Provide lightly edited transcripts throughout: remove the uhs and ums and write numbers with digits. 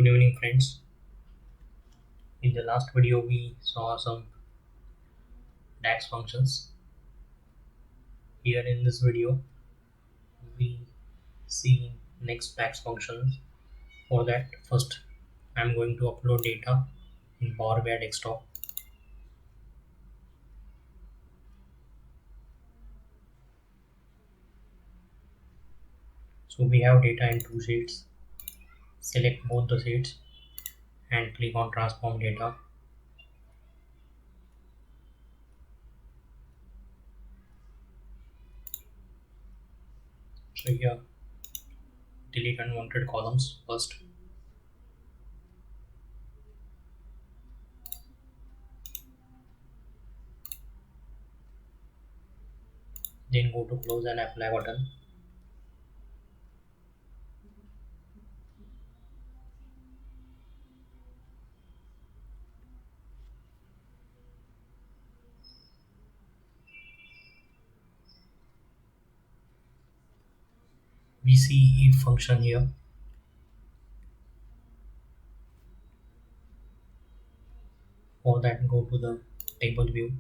Good evening, friends. In the last video, we saw some DAX functions. Here in this video, we see next DAX functions. For that, first I'm going to upload data in Power BI desktop. So we have data in two sheets. Select both the sheets and click on transform data. So here, delete unwanted columns first. Then go to close and apply button. We see if function here. For that, go to the table view.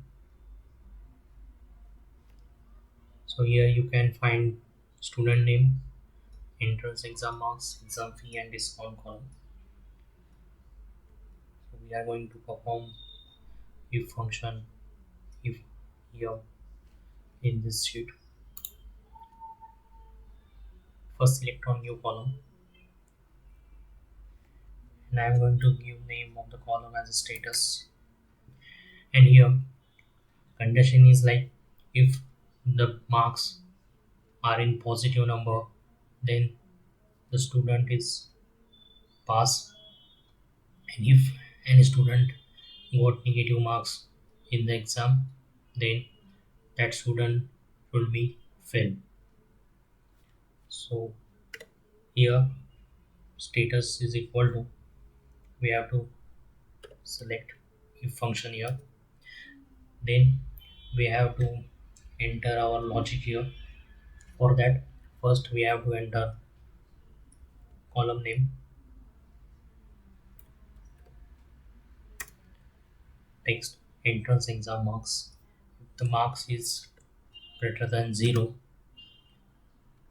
So here you can find student name, entrance exam marks, exam fee and discount column. So we are going to perform if function if here in this sheet. First select on new column and I am going to give name of the column as a status, and here condition is like if the marks are in positive number, then the student is pass, and if any student got negative marks in the exam, then that student will be fail. So here status is equal to, we have to select if function here, then we have to enter our logic here. For that, first we have to enter column name, text entrance exam marks. If the marks is greater than 0,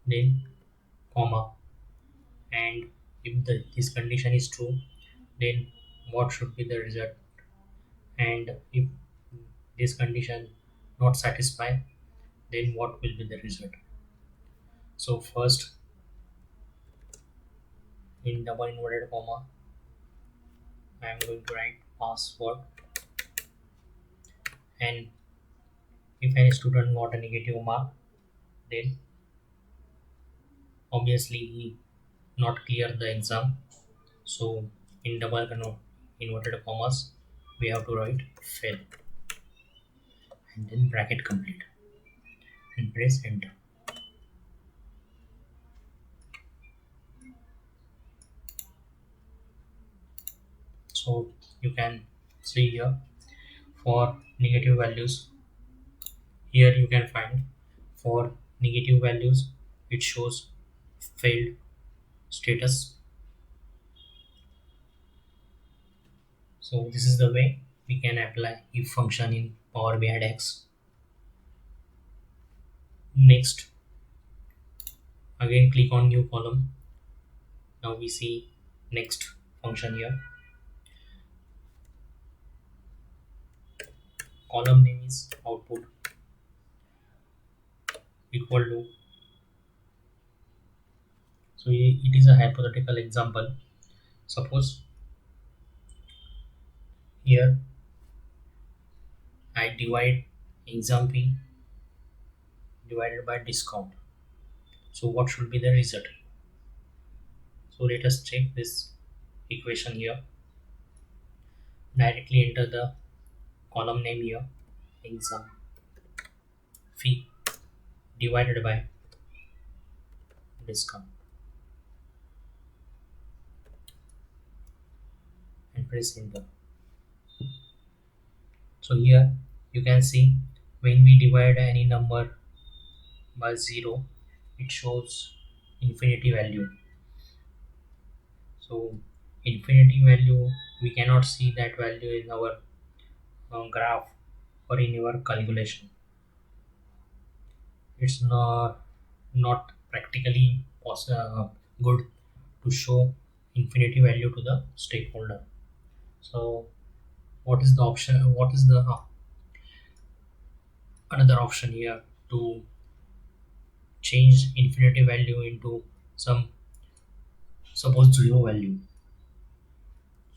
then comma, and if this condition is true, then what should be the result, and if this condition not satisfy, then what will be the result. So first in double inverted comma I am going to write password, and if any student got a negative mark, then obviously he not clear the exam. So in inverted commas we have to write fail and then bracket complete and press enter. So you can see here for negative values, here you can find for negative values it shows failed status. So this is the way we can apply if function in Power BI DAX. Next, again click on new column. Now we see next function here. Column name is output equal to, so it is a hypothetical example. Suppose here I divide exam fee divided by discount. So what should be the result? So let us check this equation here. Directly enter the column name here, exam fee divided by discount, and press enter. So here you can see when we divide any number by 0, it shows infinity value. So infinity value, we cannot see that value in our graph or in your calculation. It's not practically good to show infinity value to the stakeholder. So what is the option, what is the another option here to change infinity value into some suppose zero value?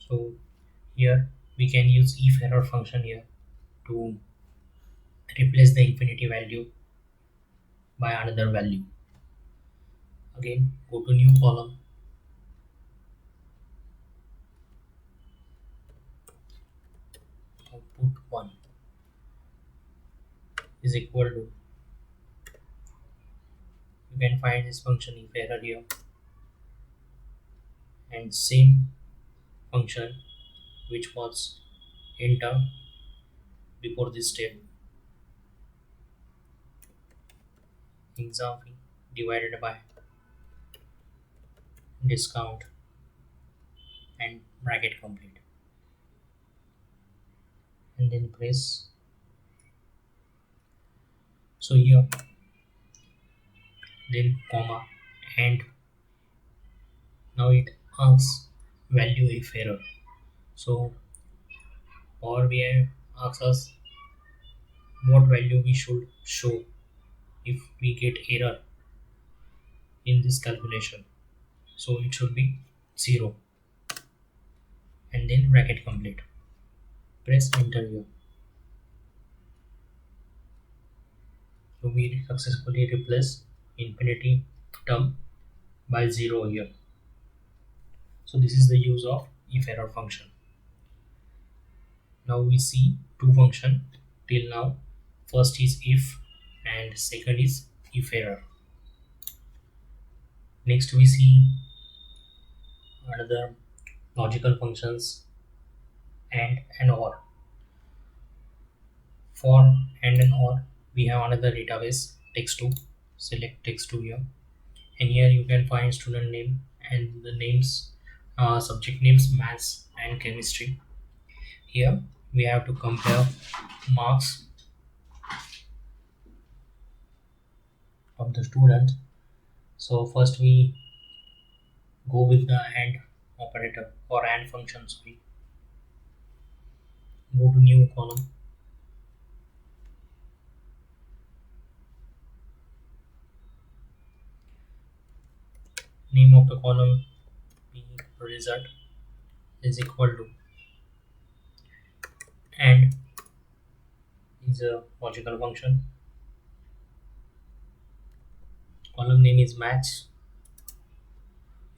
So here we can use if error function here to replace the infinity value by another value. Again, go to new column, output 1 is equal to, you can find this function if error here, and same function which was enter before this step, exam fee divided by discount and bracket complete, and then press. So here then comma, and now it asks value if error. So Power BI asks us what value we should show if we get error in this calculation. So it should be 0 and then bracket complete. Press enter here. So we successfully replace infinity term by 0 here. So this is the use of if error function. Now we see two functions till now. First is if and second is if error. Next we see another logical functions and or. For and or, we have another database text2. Select text2 here, and here you can find student name and the names, subject names maths and chemistry. Here we have to compare marks of the student. So first we go with the and operator or and function. Sorry, go to new column, name of the column be result is equal to, and is a logical function. Column name is maths.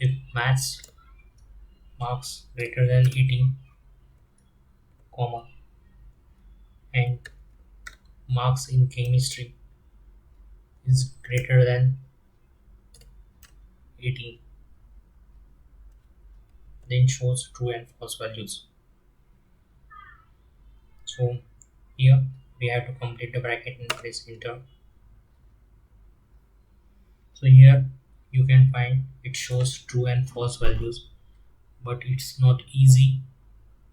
If maths marks greater than 18, comma, and marks in chemistry is greater than 18, then shows true and false values. So here we have to complete the bracket and press enter. So here you can find it shows true and false values, but it's not easy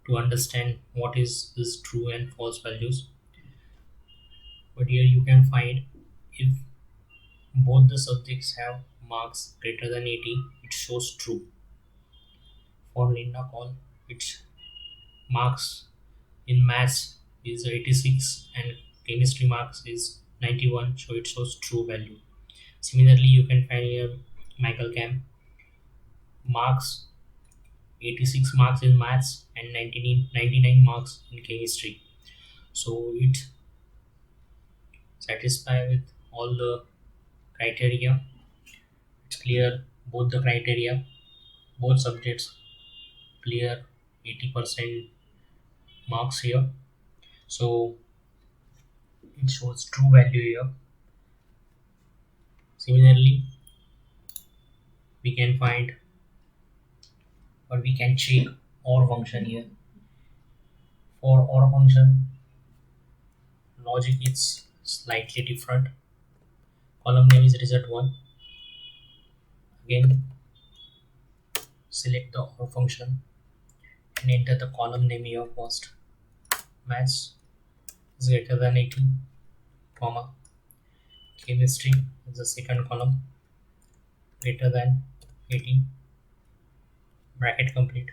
to understand what is this true and false values. But here you can find if both the subjects have marks greater than 80, it shows true. For Linda call, its marks in maths is 86 and chemistry marks is 91, so it shows true value. Similarly, you can find here Michael Cam marks 86 marks in maths and 99 marks in chemistry. So it satisfy with all the criteria. It's clear both the criteria, both subjects clear 80% marks here. So it shows true value here. Similarly, we can find or we can check OR function here. For OR function, logic is slightly different. Column name is result1. Again, select the OR function and enter the column name here first. Maths is greater than 80, comma. Chemistry is the second column, greater than 80, bracket complete,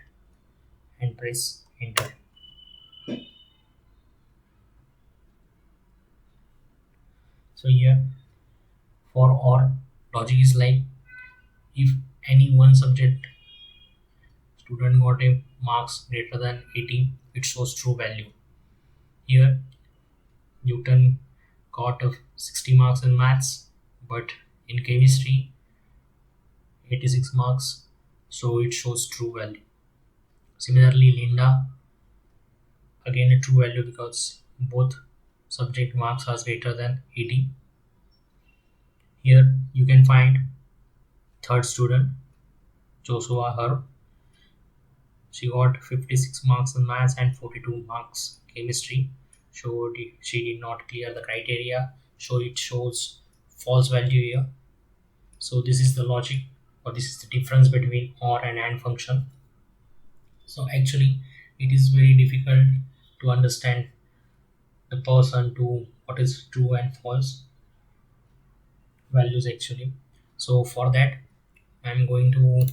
and press enter. So here for OR logic is like, if any one subject student got a marks greater than 80, it shows true value. Here Newton got 60 marks in maths, but in chemistry 86 marks, so it shows true value. Similarly, Linda, again a true value because both subject marks are greater than 80. Here you can find third student, Joshua Herb. She got 56 marks in maths and 42 marks chemistry. So she did not clear the criteria, so it shows false value here. So this is the logic, or this is the difference between OR and AND function. So actually it is very difficult to understand the person to what is true and false values actually. So for that I'm going to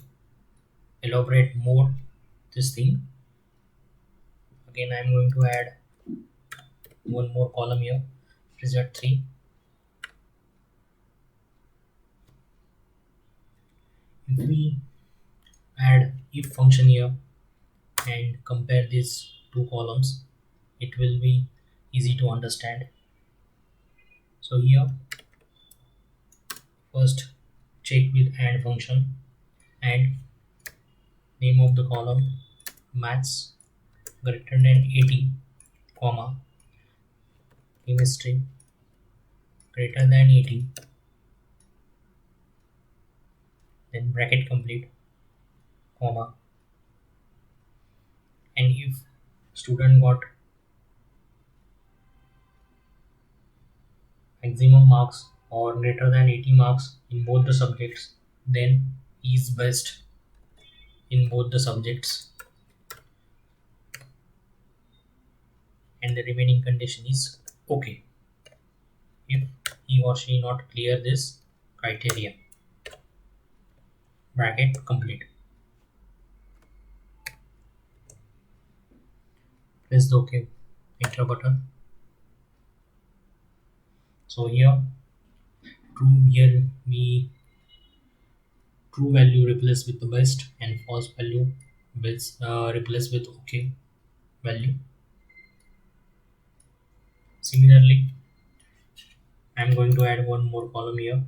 elaborate more this thing. Again I'm going to add one more column here, result 3. If we add if function here and compare these two columns, it will be easy to understand. So here first check with AND function, and name of the column maths greater than 80, comma, chemistry greater than 80, then bracket complete, comma, and if student got maximum marks or greater than 80 marks in both the subjects, then he is best in both the subjects, and the remaining condition is okay if he or she not clear this criteria. Bracket complete. Press the OK enter button. So here we true value replace with the best and false value replace with OK value. Similarly, I'm going to add one more column here.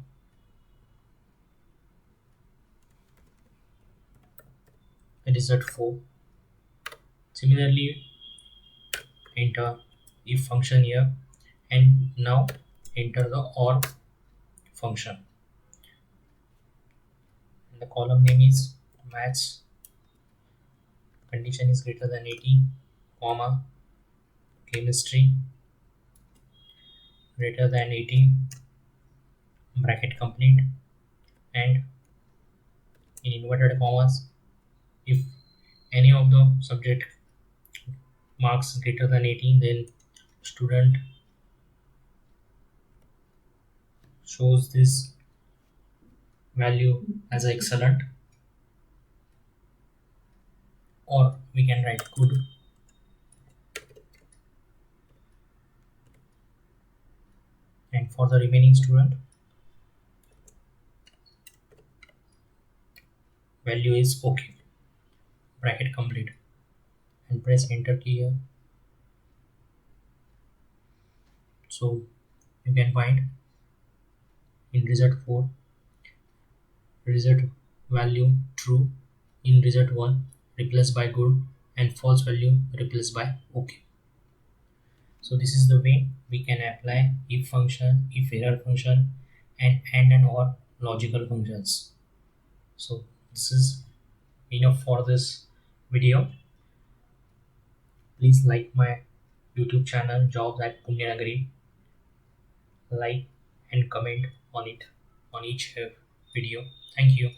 Result 4. Similarly, enter if function here, and now enter the OR function. And the column name is maths condition is greater than 80, comma, chemistry greater than 80, bracket complete, and in inverted commas, if any of the subject marks greater than 80, then student shows this value as excellent, or we can write good. And for the remaining student, value is okay, bracket complete, and press enter key here. So you can find in result 4 result value true, in result 1 replaced by good, and false value replaced by okay. So this is the way we can apply if function, if error function, and or logical functions. So this is enough for this video. Please like my YouTube channel Jobs at Punyanagari. Like and comment on it on each video. Thank you.